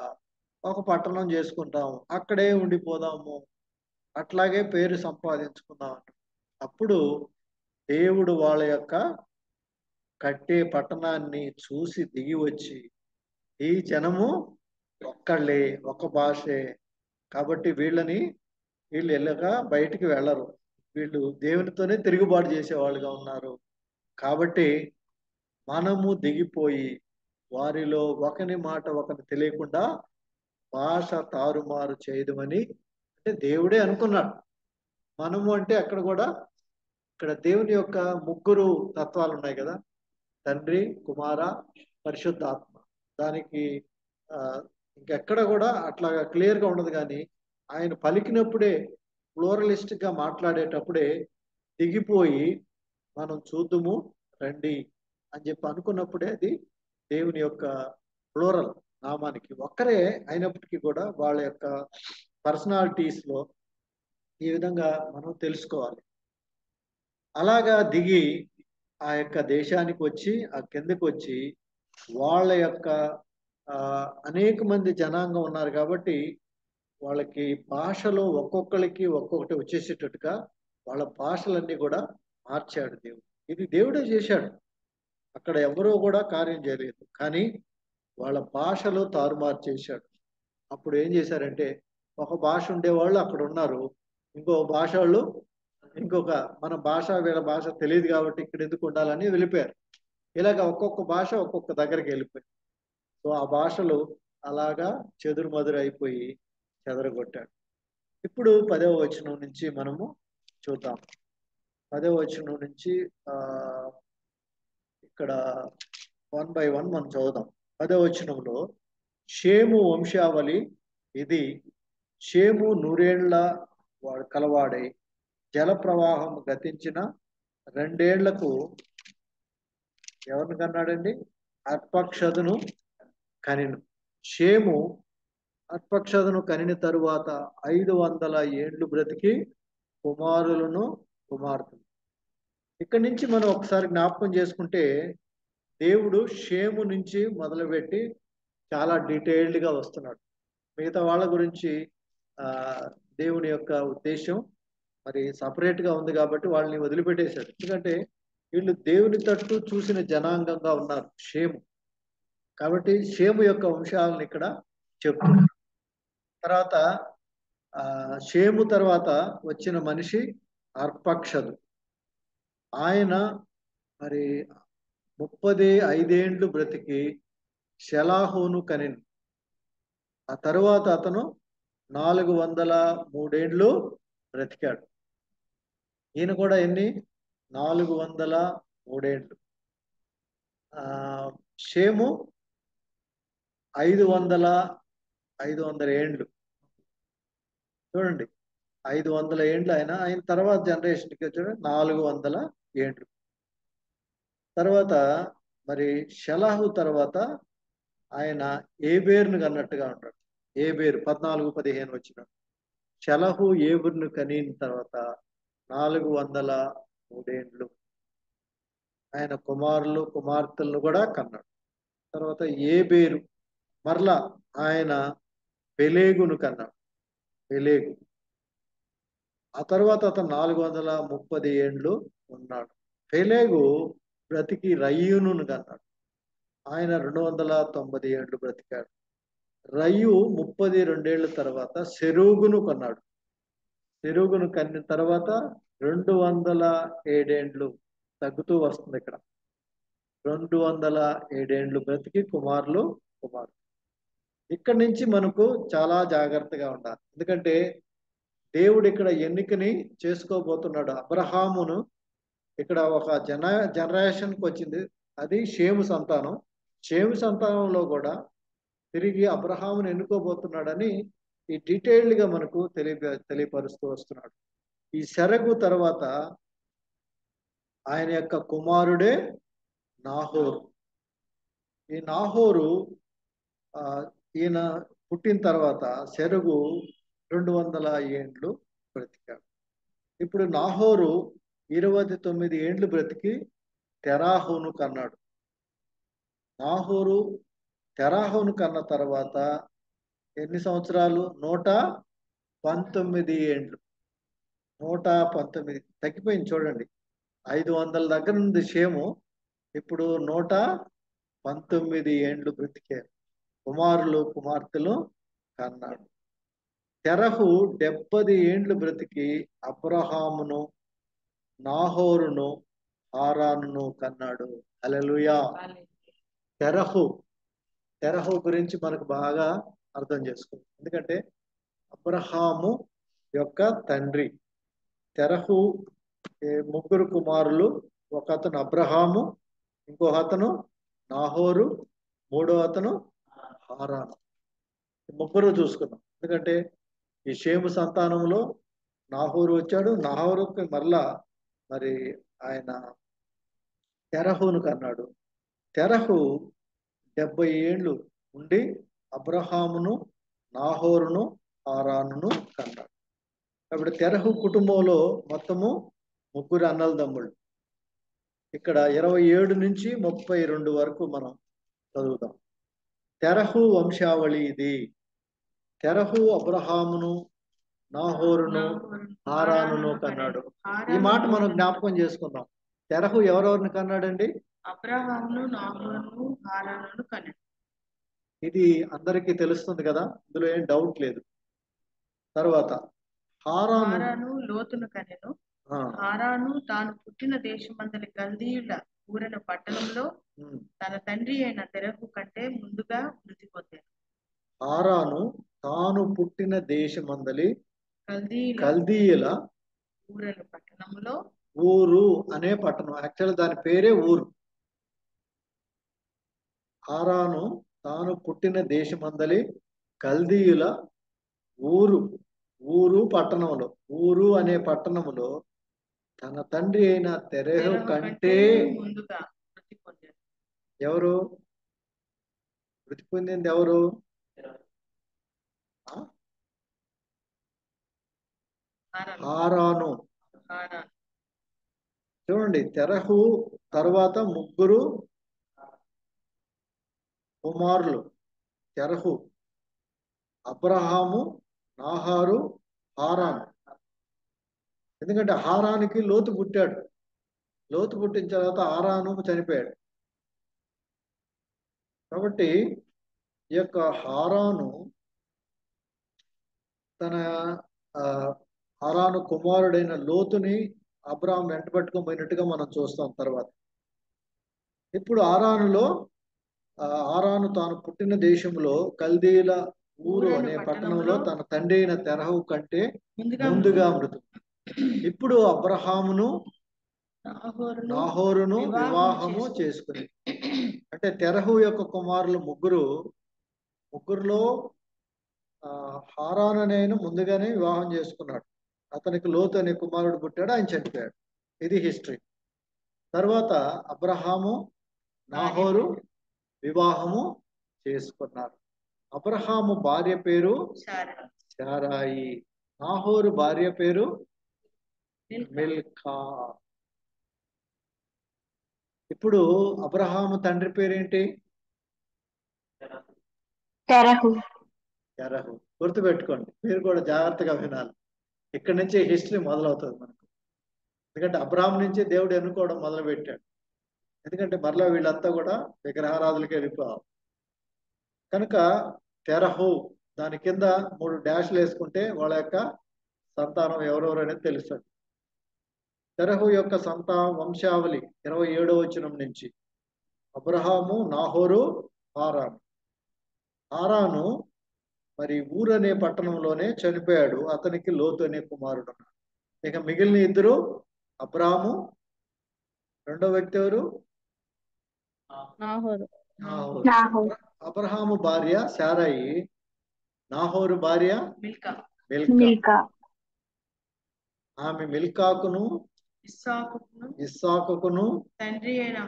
ఒక పట్టణం చేసుకుంటాము, అక్కడే ఉండిపోదాము, అట్లాగే పేరు సంపాదించుకుందాం. అప్పుడు దేవుడు వాళ్ళ యొక్క కట్టే పట్టణాన్ని చూసి దిగి వచ్చి, ఈ జనము ఒక్కళ్ళే, ఒక భాషే, కాబట్టి వీళ్ళు ఎల్లగా బయటికి వెళ్ళరు, వీళ్ళు దేవునితోనే తిరుగుబాటు చేసేవాళ్ళుగా ఉన్నారు, కాబట్టి మనము దిగిపోయి వారిలో ఒకని మాట ఒకని తెలియకుండా భాష తారుమారు చేయదమని అంటే దేవుడే అనుకున్నాడు. మనము అంటే అక్కడ కూడా ఇక్కడ దేవుని యొక్క 3 తత్వాలు ఉన్నాయి కదా, తండ్రి, కుమార, పరిశుద్ధాత్మ. దానికి ఇంకెక్కడ కూడా అట్లాగా క్లియర్గా ఉండదు. కానీ ఆయన పలికినప్పుడే, ప్లూరలిస్టిక్ గా మాట్లాడేటప్పుడే దిగిపోయి మనం చూద్దుము రండి అని చెప్పి అనుకున్నప్పుడే అది దేవుని యొక్క ప్లూరల్ నామానికి ఒక్కరే అయినప్పటికీ కూడా వాళ్ళ యొక్క పర్సనాలిటీస్ లో ఈ విధంగా మనం తెలుసుకోవాలి. అలాగా దిగి ఆ యొక్క దేశానికి వచ్చి, ఆ కిందకు వచ్చి వాళ్ళ యొక్క అనేక మంది జనాంగం ఉన్నారు కాబట్టి వాళ్ళకి భాషలో ఒక్కొక్కరికి ఒక్కొక్కటి వచ్చేసేటట్టుగా వాళ్ళ భాషలన్నీ కూడా మార్చాడు దేవుడు. ఇది దేవుడే చేశాడు, అక్కడ ఎవరూ కూడా కార్యం చేయలేదు. కానీ వాళ్ళ భాషలో తారుమారు చేశాడు. అప్పుడు ఏం చేశారంటే, ఒక భాష ఉండేవాళ్ళు అక్కడ ఉన్నారు, ఇంకో భాష వాళ్ళు ఇంకొక, మన భాష వీళ్ళ భాష తెలియదు కాబట్టి ఇక్కడ ఎందుకు ఉండాలని వెళ్ళిపోయారు. ఇలాగ ఒక్కొక్క భాష ఒక్కొక్క దగ్గరికి వెళ్ళిపోయారు. సో ఆ భాషలు అలాగా చెదురుమదురు అయిపోయి చెదరగొట్టాడు. ఇప్పుడు 10వ వచనం నుంచి మనము చూద్దాం. 10వ వచనం నుంచి ఇక్కడ 1 by 1 మనం చదువుదాం. 10వ వచనంలో షేము వంశావళి ఇది. షేము 100 ఏళ్ల కలవాడై జల ప్రవాహం గతించిన 2 ఏళ్లకు ఎవరిని కన్నాడండి? అర్పక్షదును కనిను. షేము అర్పక్షదును కనిన తరువాత 500 ఏండ్లు బ్రతికి కుమారులను కుమార్తెను. ఇక్కడి నుంచి మనం ఒకసారి జ్ఞాపకం చేసుకుంటే, దేవుడు షేము నుంచి మొదలుపెట్టి చాలా డీటెయిల్డ్గా వస్తున్నాడు. మిగతా వాళ్ళ గురించి దేవుని యొక్క ఉద్దేశం మరి సపరేట్గా ఉంది కాబట్టి వాళ్ళని వదిలిపెట్టేశాడు. ఎందుకంటే వీళ్ళు దేవుని తట్టు చూసిన జనాంగంగా ఉన్నారు షేము, కాబట్టి షేము యొక్క వంశాలను ఇక్కడ చెప్తున్నారు. తర్వాత షేము తర్వాత వచ్చిన మనిషి అర్పక్షదు. ఆయన మరి 35 ఏండ్లు బ్రతికి షెలాహును కనిను. ఆ తరువాత అతను 403 బ్రతికాడు. ఈయన కూడా ఎన్ని? 403. షేము 500 ఏండ్లు. చూడండి, 500 ఏండ్లు ఆయన తర్వాత జనరేషన్కి వచ్చాడు 400 ఏండ్లు. తర్వాత మరి షలాహు తర్వాత ఆయన ఏబేరును కన్నట్టుగా ఉంటాడు. ఏబేరు 14-15 వచ్చినాడు. షలహు ఏబురును కనిన తర్వాత 403 ఏండ్లు ఆయన కుమారులు కుమార్తెలను కూడా కన్నాడు. తర్వాత ఏబేరు మరలా ఆయన పెలేగును కన్నాడు. పెలేగు ఆ తర్వాత అతను 430 ఏండ్లు ఉన్నాడు. పెలేగు బ్రతికి రయ్యును కన్నాడు. ఆయన 290 ఏండ్లు బ్రతికాడు. రయ్యు 32 ఏళ్ల తర్వాత సెరూగును కొన్నాడు. సెరూగును కన్న తర్వాత 207 ఏండ్లు తగ్గుతూ వస్తుంది. ఇక్కడ 207 ఏండ్లు బ్రతికి కుమారులు కుమారు. ఇక్కడి నుంచి మనకు చాలా జాగ్రత్తగా ఉండాలి. ఎందుకంటే దేవుడు ఇక్కడ ఎన్నికని చేసుకోబోతున్నాడు. అబ్రహామును ఇక్కడ ఒక జనరేషన్కి వచ్చింది, అది షేము సంతానం. షేము సంతానంలో కూడా తిరిగి అబ్రహామును ఎన్నుకోబోతున్నాడని ఈ డీటెయిల్డ్గా మనకు తెలియపరుస్తూ వస్తున్నాడు. ఈ సెరగు తర్వాత ఆయన యొక్క కుమారుడే నాహోరు. ఈ నాహోరు ఈయన పుట్టిన తర్వాత సెరగు 200 ఏండ్లు బ్రతికాడు. ఇప్పుడు నాహోరు 29 ఏండ్లు బ్రతికి తెరాహును కన్నాడు. నాహోరు తెరాహును కన్న తర్వాత ఎన్ని సంవత్సరాలు? 119 ఏండ్లు. 119 తగ్గిపోయింది చూడండి. 500 దగ్గర ఉంది షేము, ఇప్పుడు 119 ఏండ్లు బ్రతికారు. కుమారులు కుమార్తెలు కన్నాడు. తెరహు 70 ఏండ్లు బ్రతికి అబ్రహామును నాహోరును హారానును కన్నాడు. హల్లెలూయా. తెరహు గురించి మనకు బాగా అర్థం చేసుకోవాలి. ఎందుకంటే అబ్రహాము యొక్క తండ్రి తెరహు 3 కుమారులు. ఒక అతను అబ్రహాము, ఇంకో అతను నాహోరు, 3వ అతను హారాను. 3 చూసుకున్నాం. ఎందుకంటే ఈ షేము సంతానంలో నాహోరు వచ్చాడు. నాహోరుకి మరలా మరి ఆయన తెరహును కన్నాడు. తెరహు 70 ఏండ్లు ఉండి అబ్రహామును నాహోరును హారానును కన్నాడు. కాబట్టి తెరహు కుటుంబంలో మొత్తము 3 అన్నలదమ్ముళ్ళు. ఇక్కడ 27 నుంచి 32 వరకు మనం చదువుతాం. తెరహు వంశావళి ఇది. తెరహు అబ్రహామును నాహోరును హారానును కన్నాడు. ఈ మాట మనం జ్ఞాపకం చేసుకుందాం. తెరహు ఎవరెవరిని కన్నాడండి? అబ్రహామును నాహోరును హారానును కన్నాడు. ఇది అందరికీ తెలుస్తుంది కదా, ఇందులో ఏం డౌట్ లేదు. తర్వాత హారాను లోతును కనెను. హారాను తాను పుట్టిన దేశమందలి కల్దీయుల ఊరిన పట్టణంలో తన తండ్రి అయిన తెరహు కంటే ముందుగా మృతి పొందాడు. హారాను తాను పుట్టిన దేశమందలి కల్దీయుల ఊరిన పట్టణంలో, ఊరు అనే పట్టణం, యాక్చువల్ దాని పేరే ఊరు. హారాను తాను పుట్టిన దేశమందలి కల్దీయుల ఊరు పట్టణంలో, ఊరు అనే పట్టణంలో తన తండ్రి అయిన తెరహు కంటే ముందుగా మృతి పొందాడు. ఎవరు మృతి పొందింది? ఎవరు? హారాను. చూడండి, తెరహు తర్వాత 3 కుమారులు. తెరహు, అబ్రహాము, నాహారు, హారాను. ఎందుకంటే హారానికి లోతు పుట్టాడు. లోతు పుట్టిన తర్వాత హారాను చనిపోయాడు. కాబట్టి ఈ యొక్క హారాను తన హారాను కుమారుడైన లోతుని అబ్రహాం వెంట పట్టుకొని పోయినట్టుగా మనం చూస్తాం. తర్వాత ఇప్పుడు హారాను తాను పుట్టిన దేశంలో కల్దీయుల ఊరు అనే పట్టణంలో తన తండ్రి అయిన తెరహు కంటే ముందుగా మృతి. ఇప్పుడు అబ్రహామును నాహోరును వివాహము చేసుకుని, అంటే తెరహు యొక్క కుమారులు ముగ్గురులో హారాను అనేను ముందుగానే వివాహం చేసుకున్నాడు. అతనికి లోతు అనే కుమారుడు పుట్టాడు, ఆయన చనిపోయాడు. ఇది హిస్టరీ. తర్వాత అబ్రహాము నాహోరు వివాహము చేసుకున్నారు. అబ్రహాము భార్య పేరు శారాయి, నాహోరు భార్య పేరు మిల్కా. ఇప్పుడు అబ్రహాము తండ్రి పేరేంటి? తెరహు. తెరహు. గుర్తుపెట్టుకోండి, మీరు కూడా జాగ్రత్తగా వినాలి. ఇక్కడి నుంచి హిస్టరీ మొదలవుతుంది మనకు. ఎందుకంటే అబ్రహాం నుంచి దేవుడు ఎన్నుకోవడం మొదలు పెట్టాడు. ఎందుకంటే మరలా వీళ్ళంతా కూడా విగ్రహారాధులకి వెళ్ళిపోవాలి కనుక తెరహు, దాని కింద 3 డాష్లు వేసుకుంటే వాళ్ళ యొక్క సంతానం ఎవరెవరు అనేది తెలుస్తుంది. తెరహు యొక్క వంశావళి 27వ వచనం నుంచి అబ్రహాము, నాహోరు, హారాను. హారాను మరి ఊరు అనే పట్టణంలోనే చనిపోయాడు. అతనికి లోతు అనే కుమారుడు ఉన్నాడు. ఇక మిగిలిన ఇద్దరు అబ్రాహాము, రెండో వ్యక్తి ఎవరు? అబ్రహాము భార్య శారాయి, నాహోరు భార్య మిల్కా. ఆమె మిల్కాకును ఇస్సాకును తండ్రి అయిన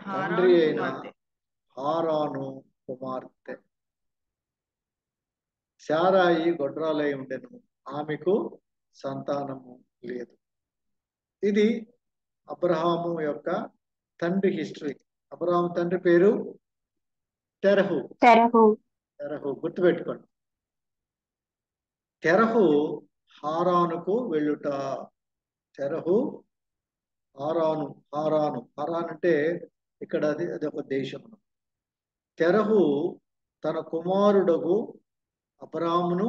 హారాను కుమార్తె. శారాయి గొడ్రాలై ఉండెను, ఆమెకు సంతానము లేదు. ఇది అబ్రహాము యొక్క తండ్రి హిస్టరీ. అబ్రహాము తండ్రి పేరు తెరహు. గుర్తుపెట్టుకోండి. తెరహు హారానుకు వెళ్ళుట. తెరహు హారాను అంటే ఇక్కడ అది ఒక దేశం. తెరహు తన కుమారుడగు అబ్రామును,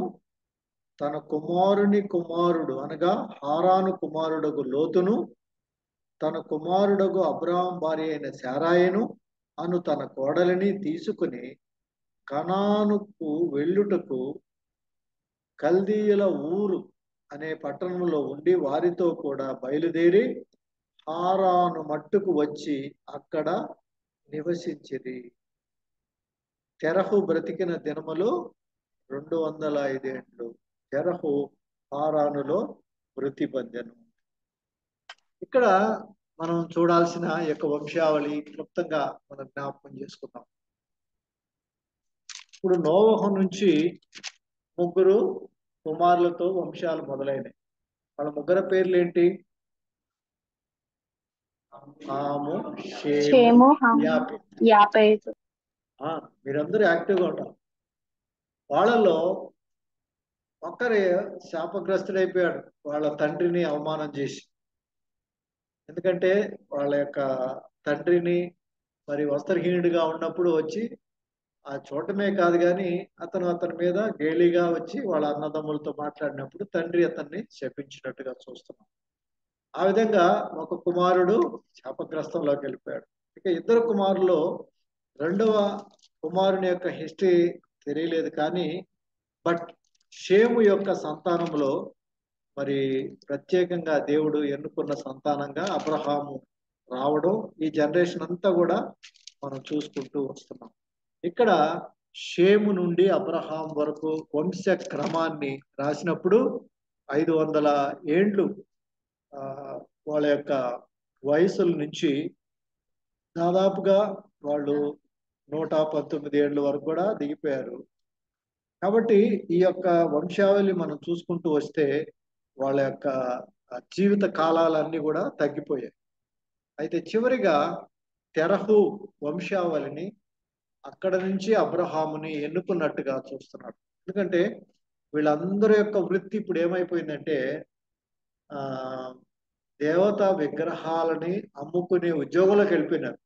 తన కుమారుని కుమారుడు అనగా హారాను కుమారుడగు లోతును, తన కుమారుడగు అబ్రాహాం భార్య అయిన శారాయను అను తన కోడలిని తీసుకుని కనానుకు వెళ్ళుటకు కల్దీయుల ఊరు అనే పట్టణంలో ఉండి వారితో కూడా బయలుదేరి హారాను మట్టుకు వచ్చి అక్కడ నివసించిరి. తెరహు బ్రతికిన దినములు 205 ఏండ్లు. తెరహు హారానులో మృతి పొందెను. ఇక్కడ మనం చూడాల్సిన యొక్క వంశావళి క్లుప్తంగా మనం జ్ఞాపకం చేసుకుందాం. ఇప్పుడు నోవహు నుంచి 3 కుమారులతో వంశాలు మొదలైనవి. వాళ్ళ ముగ్గురు పేర్లు ఏంటి? హాము, షేము, యాపెతు. మీరందరూ యాక్టివ్గా ఉంటారు. వాళ్ళలో ఒక్కరే శాపగ్రస్తుడైపోయాడు, వాళ్ళ తండ్రిని అవమానం చేసి. ఎందుకంటే వాళ్ళ యొక్క తండ్రిని మరి వస్త్రహీనుడిగా ఉన్నప్పుడు వచ్చి ఆ చూడటమే కాదు కానీ అతని మీద గేలిగా వచ్చి వాళ్ళ అన్నదమ్ములతో మాట్లాడినప్పుడు తండ్రి అతన్ని శపించినట్టుగా చూస్తున్నాం. ఆ విధంగా ఒక కుమారుడు శాపగ్రస్తంలోకి వెళ్ళిపోయాడు. ఇక ఇద్దరు కుమారులు, రెండవ కుమారుని యొక్క హిస్టరీ తెలియలేదు కానీ బట్ షేము యొక్క సంతానంలో మరి ప్రత్యేకంగా దేవుడు ఎన్నుకున్న సంతానంగా అబ్రహాము రావడం ఈ జనరేషన్ అంతా కూడా మనం చూసుకుంటూ వస్తున్నాం. ఇక్కడ షేము నుండి అబ్రహాం వరకు వంశ క్రమాన్ని రాసినప్పుడు 500 ఏండ్లు వాళ్ళ యొక్క వయసుల నుంచి దాదాపుగా వాళ్ళు 119 ఏళ్ళ వరకు కూడా దిగిపోయారు. కాబట్టి ఈ యొక్క వంశావళి మనం చూసుకుంటూ వస్తే వాళ్ళ యొక్క జీవిత కాలాలన్నీ కూడా తగ్గిపోయాయి. అయితే చివరిగా తెరహు వంశావళిని అక్కడ నుంచి అబ్రహాముని ఎన్నుకున్నట్టుగా చూస్తున్నాడు. ఎందుకంటే వీళ్ళందరి యొక్క వృత్తి ఇప్పుడు ఏమైపోయిందంటే దేవతా విగ్రహాలని అమ్ముకునే ఉద్యోగంలోకి వెళ్ళిపోయినారు.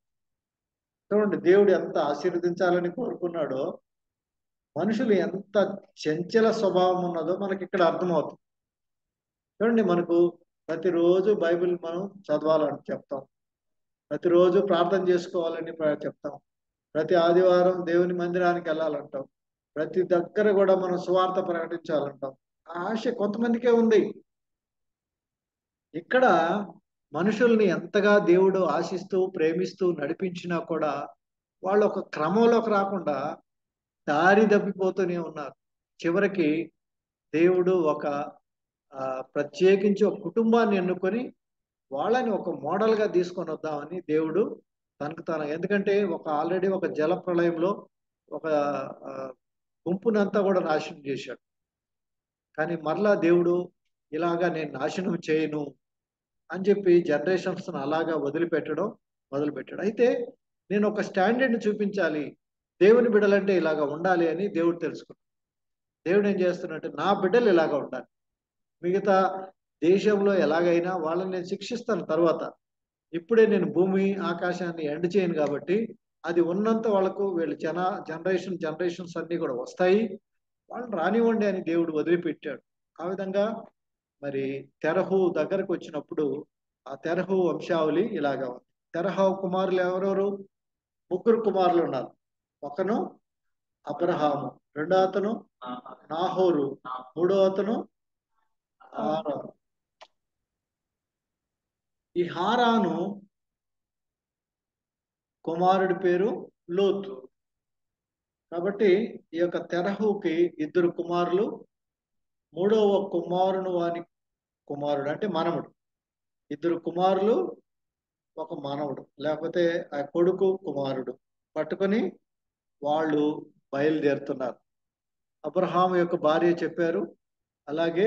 చూడండి, దేవుడు ఎంత ఆశీర్వదించాలని కోరుకున్నాడో మనుషులు ఎంత చంచల స్వభావం ఉన్నదో మనకి ఇక్కడ అర్థమవుతుంది. చూడండి, మనకు ప్రతిరోజు బైబిల్ మనం చదవాలని చెప్తాం, ప్రతిరోజు ప్రార్థన చేసుకోవాలని చెప్తాం, ప్రతి ఆదివారం దేవుని మందిరానికి వెళ్ళాలంటాం. ప్రతి దగ్గర కూడా మనం సువార్త ప్రకటించాలంటాం. ఆ ఆశ కొంతమందికే ఉంది. ఇక్కడ మనుషుల్ని ఎంతగా దేవుడు ఆశిస్తూ ప్రేమిస్తూ నడిపించినా కూడా వాళ్ళు ఒక క్రమంలోకి రాకుండా దారి తప్పిపోతూనే ఉన్నారు. చివరికి దేవుడు ఒక ప్రత్యేకించి ఒక కుటుంబాన్ని ఎన్నుకొని వాళ్ళని ఒక మోడల్గా తీసుకొని వద్దామని దేవుడు ఎందుకంటే ఆల్రెడీ ఒక జల ప్రళయంలో ఒక గుంపునంతా కూడా నాశనం చేశాడు. కానీ మరలా దేవుడు ఇలాగా నేను నాశనం చేయను అని చెప్పి జనరేషన్స్ అలాగా వదిలిపెట్టడం మొదలుపెట్టాడు. అయితే నేను ఒక స్టాండర్డ్ని చూపించాలి, దేవుని బిడ్డలంటే ఇలాగా ఉండాలి అని దేవుడు తెలుసుకున్నాడు. దేవుడు ఏం చేస్తున్నట్టు నా బిడ్డలు ఇలాగా ఉండాలి, మిగతా దేశంలో ఎలాగైనా వాళ్ళని నేను శిక్షిస్తాను తర్వాత, ఇప్పుడే నేను భూమి ఆకాశాన్ని ఎండ్ చేయను కాబట్టి అది ఉన్నంత వాళ్ళకు వీళ్ళు జనరేషన్స్ అన్నీ కూడా వస్తాయి, వాళ్ళని రానివ్వండి అని దేవుడు వదిలిపెట్టాడు. ఆ విధంగా మరి తెరహు దగ్గరకు వచ్చినప్పుడు ఆ తెరహు వంశావళి ఇలాగా ఉంది. తెరహు కుమారులు ఎవరెవరు? 3 కుమారులు ఉన్నారు. ఒకను అబ్రహాము, రెండో అతను నాహోరు, మూడో అతను హారాను. ఈ హారాను కుమారుడి పేరు లోతు. కాబట్టి ఈ యొక్క తెరహుకి 2 కుమారులు, మూడవ కుమారుని వాని కుమారుడు అంటే మనముడు, 2 కుమారులు ఒక మనవుడు లేకపోతే ఆ కొడుకు కుమారుడు పట్టుకొని వాళ్ళు బయలుదేరుతున్నారు. అబ్రహాము యొక్క భార్య చెప్పారు, అలాగే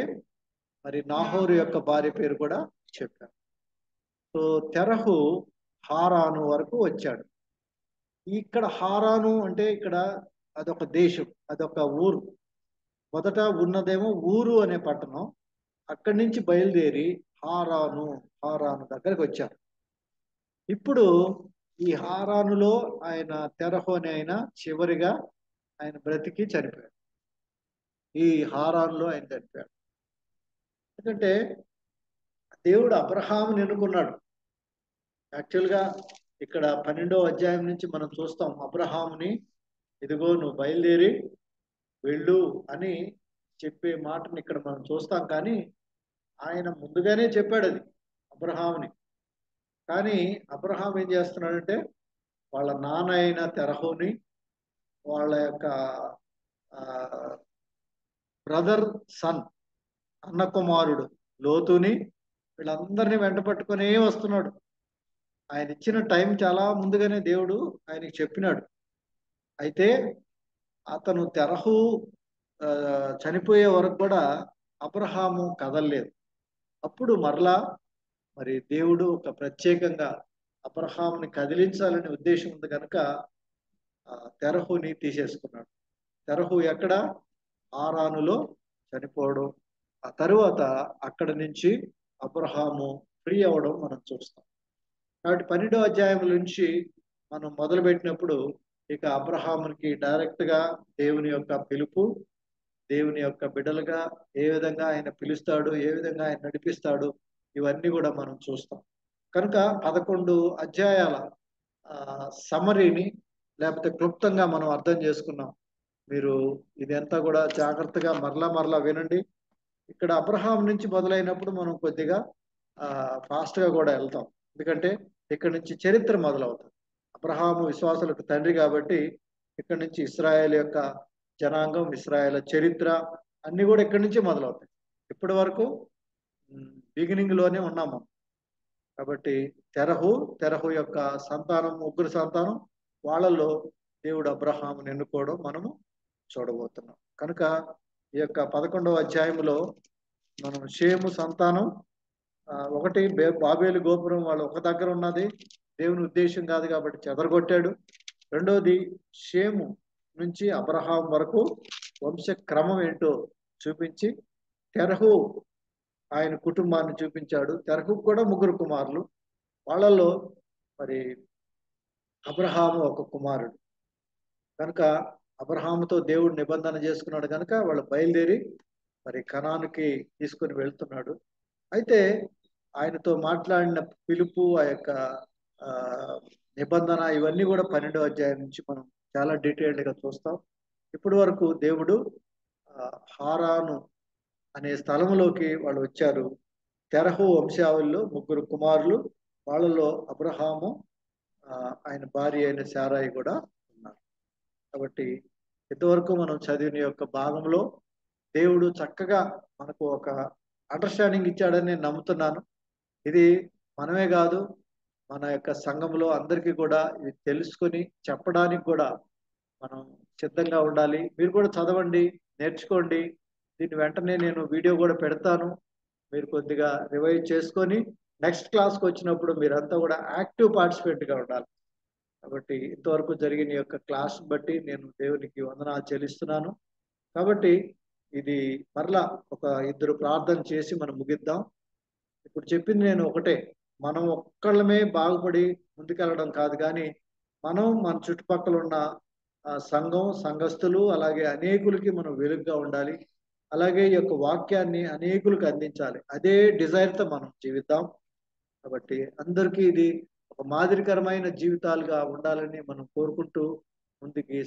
మరి నాహోరు యొక్క భార్య పేరు కూడా చెప్పారు. సో తెరహు హారాను వరకు వచ్చాడు. ఇక్కడ హారాను అంటే ఇక్కడ అదొక దేశం, అదొక ఊరు. మొదట ఉన్నదేమో ఊరు అనే పట్టణం, అక్కడి నుంచి బయలుదేరి హారాను దగ్గరకు వచ్చారు. ఇప్పుడు ఈ హారానులో ఆయన తెరహు అని ఆయన చివరిగా ఆయన బ్రతికి చనిపోయాడు. ఈ హారానులో ఆయన చనిపోయాడు. ఎందుకంటే దేవుడు అబ్రహాముని ఎన్నుకున్నాడు. యాక్చువల్గా ఇక్కడ 12వ అధ్యాయం నుంచి మనం చూస్తాం, అబ్రహాముని ఇదిగో నువ్వు బయలుదేరి వెళ్ళు అని చెప్పే మాటని ఇక్కడ మనం చూస్తాం. కానీ ఆయన ముందుగానే చెప్పాడు అది అబ్రహాముని. కానీ అబ్రహాం ఏం చేస్తున్నాడంటే వాళ్ళ నాన్న అయిన తెరహుని, వాళ్ళ యొక్క బ్రదర్ సన్ అన్న కుమారుడు లోతుని, వీళ్ళందరినీ వెంట పట్టుకునే వస్తున్నాడు. ఆయన ఇచ్చిన టైం చాలా ముందుగానే దేవుడు ఆయనకి చెప్పినాడు. అయితే అతను తెరహు చనిపోయే వరకు కూడా అబ్రహాము కదలలేదు. అప్పుడు మరలా మరి దేవుడు ఒక ప్రత్యేకంగా అబ్రహాముని కదిలించాలనే ఉద్దేశం ఉంది కనుక తెరహుని తీసేసుకున్నాడు. తెరహు ఎక్కడ? హారానులో చనిపోవడం, ఆ తరువాత అక్కడ నుంచి అబ్రహాము ఫ్రీ అవడం మనం చూస్తాం. కాబట్టి 12వ అధ్యాయం నుంచి మనం మొదలుపెట్టినప్పుడు ఇక అబ్రహామునికి డైరెక్ట్గా దేవుని యొక్క పిలుపు, దేవుని యొక్క బిడ్డలుగా ఏ విధంగా ఆయన పిలుస్తాడు, ఏ విధంగా ఆయన నడిపిస్తాడు, ఇవన్నీ కూడా మనం చూస్తాం. కనుక 11 అధ్యాయాల సమరీని లేకపోతే క్లుప్తంగా మనం అర్థం చేసుకున్నాం. మీరు ఇదంతా కూడా జాగ్రత్తగా మరలా వినండి. ఇక్కడ అబ్రహాం నుంచి మొదలైనప్పుడు మనం కొద్దిగా ఫాస్ట్గా కూడా వెళ్తాం, ఎందుకంటే ఇక్కడ నుంచి చరిత్ర మొదలవుతుంది. అబ్రహాము విశ్వాసులకు తండ్రి కాబట్టి ఇక్కడ నుంచి ఇశ్రాయేల్ యొక్క జనాంగం, ఇశ్రాయేల్ చరిత్ర అన్ని కూడా ఇక్కడి నుంచి మొదలవుతాయి. ఇప్పటి వరకు బిగినింగ్ లోనే ఉన్నాము. కాబట్టి తెరహు యొక్క సంతానం, 3 సంతానం, వాళ్ళలో దేవుడు అబ్రహాముని ఎన్నుకోవడం మనము చూడబోతున్నాం. కనుక ఈ యొక్క 11వ అధ్యాయంలో మనం షేము సంతానం, ఒకటి బాబేలు గోపురం వాళ్ళు ఒక దగ్గర ఉన్నది, దేవుని ఉద్దేశం కాదు కాబట్టి చెదరగొట్టాడు. రెండోది షేము నుంచి అబ్రహాం వరకు వంశ క్రమం ఏంటో చూపించి తెరహు ఆయన కుటుంబాన్ని చూపించాడు. తెరహు కూడా 3 కుమారులు, వాళ్ళల్లో మరి అబ్రహాము ఒక కుమారుడు. కనుక అబ్రహాముతో దేవుడు నిబంధన చేసుకున్నాడు కనుక వాళ్ళు బయలుదేరి మరి కనానుకి తీసుకొని వెళ్తున్నాడు. అయితే ఆయనతో మాట్లాడిన పిలుపు, ఆ యొక్క నిబంధన, ఇవన్నీ కూడా 12వ అధ్యాయం నుంచి మనం చాలా డీటెయిల్డ్గా చూస్తాం. ఇప్పటి వరకు దేవుడు హారాను అనే స్థలంలోకి వాళ్ళు వచ్చారు. తెరహు వంశావళిలో 3 కుమారులు, వాళ్ళలో అబ్రహాము, ఆయన భార్య అయిన శారాయి కూడా ఉన్నారు. కాబట్టి ఇంతవరకు మనం చదివిన యొక్క భాగంలో దేవుడు చక్కగా మనకు ఒక అండర్స్టాండింగ్ ఇచ్చాడని నేను నమ్ముతున్నాను. ఇది మనమే కాదు, మన యొక్క సంఘంలో అందరికీ కూడా ఇది తెలుసుకొని చెప్పడానికి కూడా మనం సిద్ధంగా ఉండాలి. మీరు కూడా చదవండి, నేర్చుకోండి. దీని వెంటనే నేను వీడియో కూడా పెడతాను. మీరు కొద్దిగా రివైజ్ చేసుకొని నెక్స్ట్ క్లాస్కి వచ్చినప్పుడు మీరంతా కూడా యాక్టివ్ పార్టిసిపేట్గా ఉండాలి. కాబట్టి ఇంతవరకు జరిగిన యొక్క క్లాస్ బట్టి నేను దేవునికి వందనాలు చెల్లిస్తున్నాను. కాబట్టి ఇది మరలా ఒక 2 ప్రార్థన చేసి మనం ముగిద్దాం. ఇప్పుడు చెప్పింది నేను ఒకటే, మనం ఒక్కళ్ళమే బాగుపడి ముందుకెళ్ళడం కాదు, కానీ మనం మన చుట్టుపక్కల ఉన్న సంఘం, సంఘస్థులు, అలాగే అనేకులకి మనం వెలుగుగా ఉండాలి. అలాగే ఈ యొక్క వాక్యాన్ని అనేకులకు అందించాలి. అదే డిజైర్తో మనం జీవిద్దాం. కాబట్టి అందరికీ ఇది ఒక మాదిరికరమైన జీవితాలుగా ఉండాలని మనం కోరుకుంటూ ముందుకి